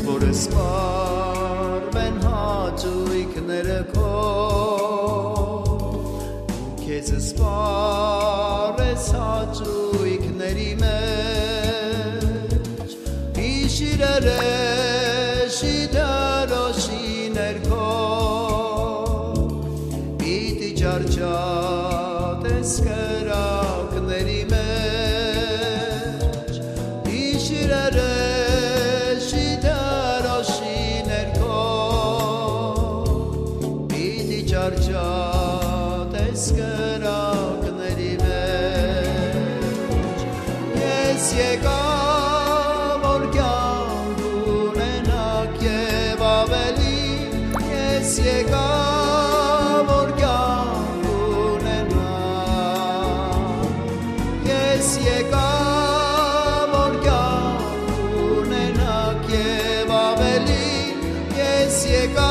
որը սպարվեն հաճույքները քո Քեզ սպարես հաճույքների մեջ Հիշիրերը շիդարոշի ներքո Պիտի ճարճատես կրակների մեջ Հիշիրերը շիդարոշի ներքո Պիտի ճարճատես կրակների մեջ Ես եկա որ կյանք ունենակ և ավելի Ես եկա որ կյանք ունենակ Ես եկա որ կյանք ունենակ և ավելի Ես եկա